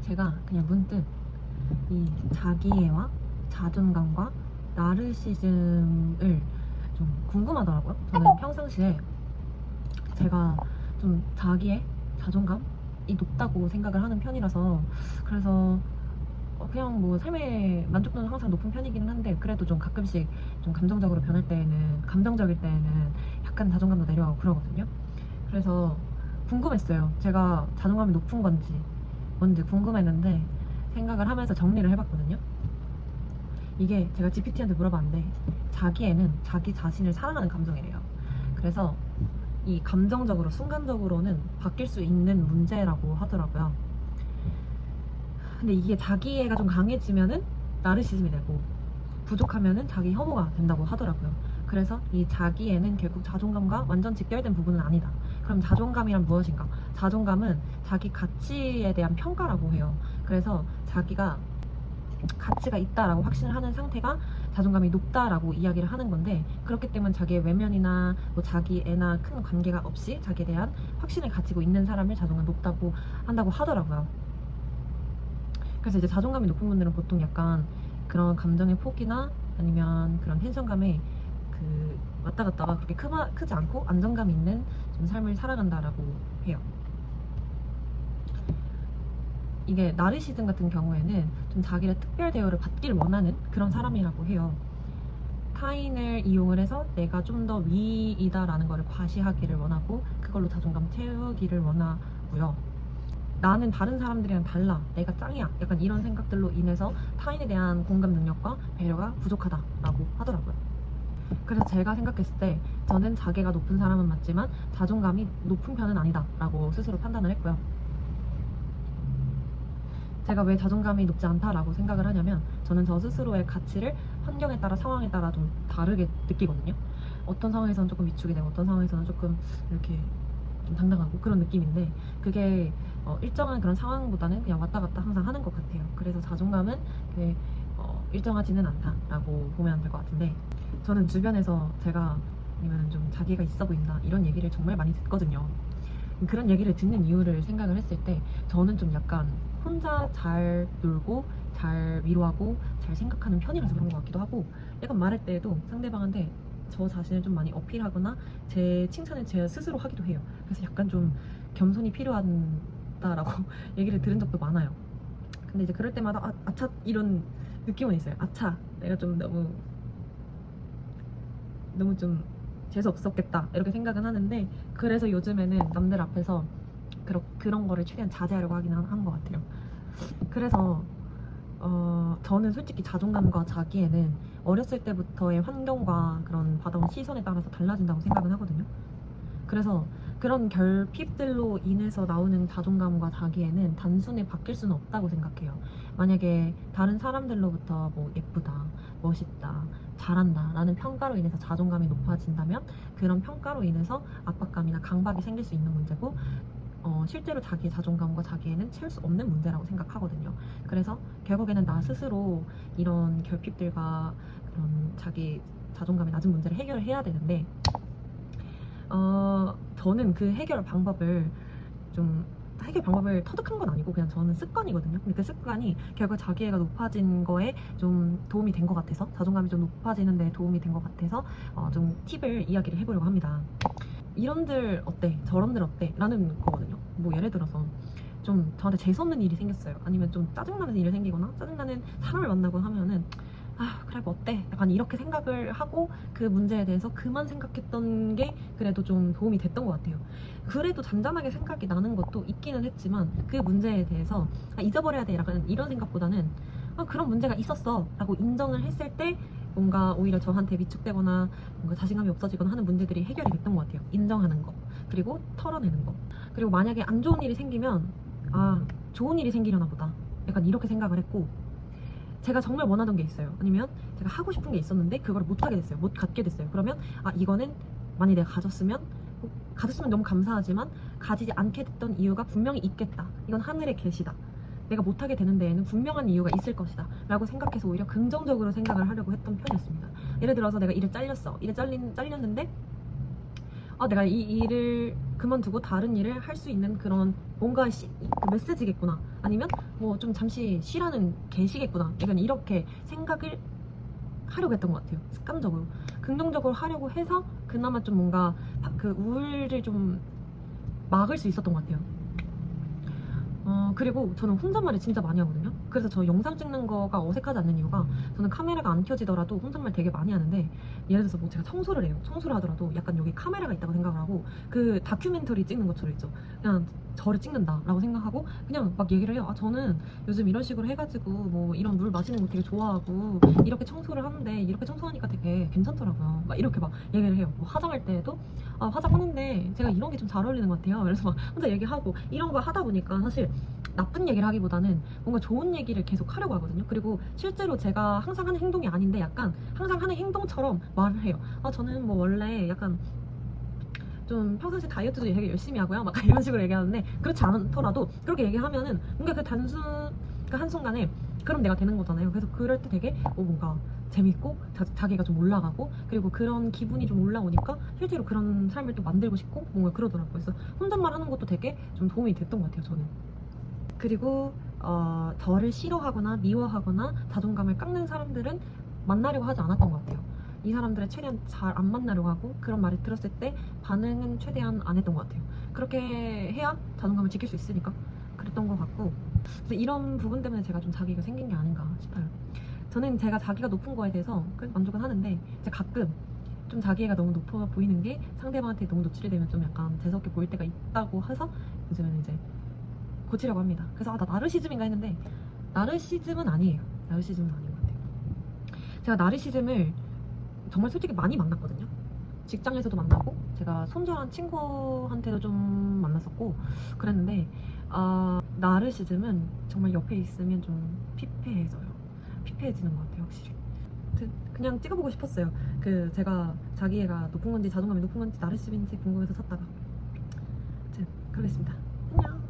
제가 그냥 문득 이 자기애와 자존감과 나르시즘을 좀 궁금하더라고요. 저는 평상시에 제가 좀 자기애, 자존감이 높다고 생각을 하는 편이라서, 그래서 그냥 뭐 삶의 만족도는 항상 높은 편이기는 한데, 그래도 좀 가끔씩 좀 감정적으로 변할 때에는, 감정적일 때에는 약간 자존감도 내려가고 그러거든요. 그래서 궁금했어요. 제가 자존감이 높은 건지 뭔지 궁금했는데, 생각을 하면서 정리를 해봤거든요. 이게 제가 GPT한테 물어봤는데, 자기애는 자기 자신을 사랑하는 감정이래요. 그래서 이 감정적으로, 순간적으로는 바뀔 수 있는 문제라고 하더라고요. 근데 이게 자기애가 좀 강해지면은 나르시즘이 되고, 부족하면은 자기 혐오가 된다고 하더라고요. 그래서 이 자기애는 결국 자존감과 완전 직결된 부분은 아니다. 그럼 자존감이란 무엇인가? 자존감은 자기 가치에 대한 평가라고 해요. 그래서 자기가 가치가 있다라고 확신을 하는 상태가 자존감이 높다라고 이야기를 하는 건데, 그렇기 때문에 자기의 외면이나 뭐 자기 애나 큰 관계가 없이 자기에 대한 확신을 가지고 있는 사람을 자존감 높다고 한다고 하더라고요. 그래서 이제 자존감이 높은 분들은 보통 약간 그런 감정의 폭이나 아니면 그런 텐션감에 그 왔다 갔다가 그렇게 크지 않고 안정감 있는 좀 삶을 살아간다라고 해요. 이게 나르시즘 같은 경우에는 좀 자기를 특별 대우를 받기를 원하는 그런 사람이라고 해요. 타인을 이용을 해서 내가 좀 더 위이다라는 거를 과시하기를 원하고, 그걸로 자존감 채우기를 원하고요. 나는 다른 사람들이랑 달라, 내가 짱이야, 약간 이런 생각들로 인해서 타인에 대한 공감 능력과 배려가 부족하다라고 하더라고요. 그래서 제가 생각했을 때 저는 자기가 높은 사람은 맞지만 자존감이 높은 편은 아니다 라고 스스로 판단을 했고요. 제가 왜 자존감이 높지 않다라고 생각을 하냐면, 저는 저 스스로의 가치를 환경에 따라, 상황에 따라 좀 다르게 느끼거든요. 어떤 상황에서는 조금 위축이 되고, 어떤 상황에서는 조금 이렇게 좀 당당하고 그런 느낌인데, 그게 일정한 그런 상황보다는 그냥 왔다 갔다 항상 하는 것 같아요. 그래서 자존감은 그게 일정하지는 않다라고 보면 될 것 같은데, 저는 주변에서 제가 아니면 좀 자기가 있어 보인다 이런 얘기를 정말 많이 듣거든요. 그런 얘기를 듣는 이유를 생각을 했을 때, 저는 좀 약간 혼자 잘 놀고 잘 위로하고 잘 생각하는 편이라서 그런 것 같기도 하고, 약간 말할 때에도 상대방한테 저 자신을 좀 많이 어필하거나 제 칭찬을 제 스스로 하기도 해요. 그래서 약간 좀 겸손이 필요하다라고 얘기를 들은 적도 많아요. 근데 이제 그럴 때마다 아차 이런 느낌은 있어요. 아차, 내가 좀 너무 좀 재수 없었겠다 이렇게 생각은 하는데, 그래서 요즘에는 남들 앞에서 그런 거를 최대한 자제하려고 하긴 한 것 같아요. 그래서 저는 솔직히 자존감과 자기애는 어렸을 때부터의 환경과 그런 받아온 시선에 따라서 달라진다고 생각은 하거든요. 그래서 그런 결핍들로 인해서 나오는 자존감과 자기애는 단순히 바뀔 수는 없다고 생각해요. 만약에 다른 사람들로부터 뭐 예쁘다, 멋있다, 잘한다 라는 평가로 인해서 자존감이 높아진다면, 그런 평가로 인해서 압박감이나 강박이 생길 수 있는 문제고, 실제로 자기 자존감과 자기애는 채울 수 없는 문제라고 생각하거든요. 그래서 결국에는 나 스스로 이런 결핍들과 그런 자기 자존감이 낮은 문제를 해결을 해야 되는데, 저는 그 해결 방법을 터득한 건 아니고 그냥 저는 습관이거든요. 근데 그 습관이 결국 자기애가 높아진 거에 좀 도움이 된 것 같아서, 자존감이 좀 높아지는 데 도움이 된 것 같아서 좀 팁을 이야기를 해보려고 합니다. 이런들 어때? 저런들 어때? 라는 거거든요. 뭐 예를 들어서 좀 저한테 재수없는 일이 생겼어요. 아니면 좀 짜증나는 일이 생기거나 짜증나는 사람을 만나고 하면은, 그래 뭐 어때? 약간 이렇게 생각을 하고 그 문제에 대해서 그만 생각했던 게 그래도 좀 도움이 됐던 것 같아요. 그래도 잔잔하게 생각이 나는 것도 있기는 했지만, 그 문제에 대해서 잊어버려야 돼 약간 이런 생각보다는 그런 문제가 있었어 라고 인정을 했을 때 뭔가 오히려 저한테 위축되거나 뭔가 자신감이 없어지거나 하는 문제들이 해결이 됐던 것 같아요. 인정하는 거, 그리고 털어내는 거. 그리고 만약에 안 좋은 일이 생기면, 좋은 일이 생기려나 보다 약간 이렇게 생각을 했고, 제가 정말 원하던 게 있어요. 아니면 제가 하고 싶은 게 있었는데 그걸 못 하게 됐어요. 못 갖게 됐어요. 그러면 이거는 만약 내가 가졌으면 너무 감사하지만 가지지 않게 됐던 이유가 분명히 있겠다. 이건 하늘의 계시다. 내가 못하게 되는 데에는 분명한 이유가 있을 것이다 라고 생각해서 오히려 긍정적으로 생각을 하려고 했던 편이었습니다. 예를 들어서 내가 일을 잘렸어. 일을 잘렸는데 내가 이 일을 그만두고 다른 일을 할 수 있는 그런 뭔가 그 메시지겠구나, 아니면 뭐 좀 잠시 쉬라는 계시겠구나, 약간 이렇게 생각을 하려고 했던 것 같아요. 습관적으로 긍정적으로 하려고 해서 그나마 좀 뭔가 그 우울을 좀 막을 수 있었던 것 같아요. 그리고 저는 혼잣말을 진짜 많이 하거든요. 그래서 저 영상 찍는 거가 어색하지 않는 이유가, 저는 카메라가 안 켜지더라도 혼잣말 되게 많이 하는데, 예를 들어서 뭐 제가 청소를 해요. 청소를 하더라도 약간 여기 카메라가 있다고 생각을 하고, 그 다큐멘터리 찍는 것처럼 있죠. 그냥 저를 찍는다라고 생각하고 그냥 막 얘기를 해요. 저는 요즘 이런 식으로 해가지고 뭐 이런 물 마시는 거 되게 좋아하고 이렇게 청소를 하는데 이렇게 청소하니까 되게 괜찮더라고요. 막 이렇게 막 얘기를 해요. 뭐 화장할 때도 화장하는데 제가 이런 게 좀 잘 어울리는 것 같아요. 그래서 막 혼자 얘기하고 이런 거 하다 보니까 사실 나쁜 얘기를 하기보다는 뭔가 좋은 얘기를 계속 하려고 하거든요. 그리고 실제로 제가 항상 하는 행동이 아닌데 약간 항상 하는 행동처럼 말을 해요. 저는 뭐 원래 약간 좀 평상시 다이어트도 되게 열심히 하고요, 막 이런 식으로 얘기하는데, 그렇지 않더라도 그렇게 얘기하면은 뭔가 그 단순 그 한순간에 그럼 내가 되는 거잖아요. 그래서 그럴 때 되게 뭔가 재밌고 자기가 좀 올라가고, 그리고 그런 기분이 좀 올라오니까 실제로 그런 삶을 또 만들고 싶고 뭔가 그러더라고요. 그래서 혼잣말 하는 것도 되게 좀 도움이 됐던 것 같아요, 저는. 그리고 저를 싫어하거나 미워하거나 자존감을 깎는 사람들은 만나려고 하지 않았던 것 같아요. 이 사람들을 최대한 잘 안 만나려고 하고, 그런 말을 들었을 때 반응은 최대한 안 했던 것 같아요. 그렇게 해야 자존감을 지킬 수 있으니까 그랬던 것 같고, 그래서 이런 부분 때문에 제가 좀 자기가 생긴 게 아닌가 싶어요. 저는 제가 자기가 높은 거에 대해서 만족은 하는데, 이제 가끔 좀 자기애가 너무 높아 보이는 게 상대방한테 너무 노출이 되면 좀 약간 재수없게 보일 때가 있다고 해서 요즘에는 이제 고치려고 합니다. 그래서 나 나르시즘인가 했는데 나르시즘은 아니에요. 나르시즘은 아닌 것 같아요. 제가 나르시즘을 정말 솔직히 많이 만났거든요. 직장에서도 만나고 제가 손절한 친구한테도 좀 만났었고 그랬는데, 나르시즘은 정말 옆에 있으면 좀 피폐해져요. 피폐해지는 것 같아요, 확실히. 그냥 찍어보고 싶었어요. 제가 자기애가 높은 건지 자존감이 높은 건지 나르시즘인지 궁금해서 찾다가. 그러겠습니다. 안녕.